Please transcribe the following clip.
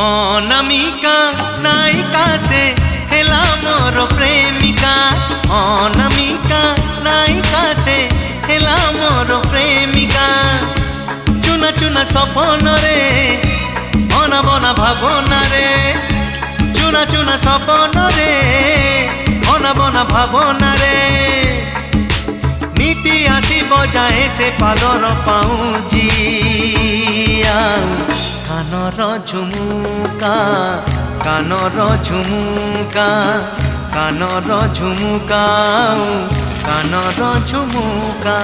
অনামিকা নায়িকা সে হেলা মোর প্রেমিকা। অনামিকা নায়িকা সে হেলা মোর প্রেমিকা। চুনা চুনা সপনরে অনাবনা ভাবনারে। চুনা চুনা সপনরে অনাবনা ভাবনারে। নীতি আসিব যায় সে পাদর পাউজিয়া। কানর ঝুমুকা কানর ঝুমুকা কানর ঝুমুকা কানর ঝুমুকা।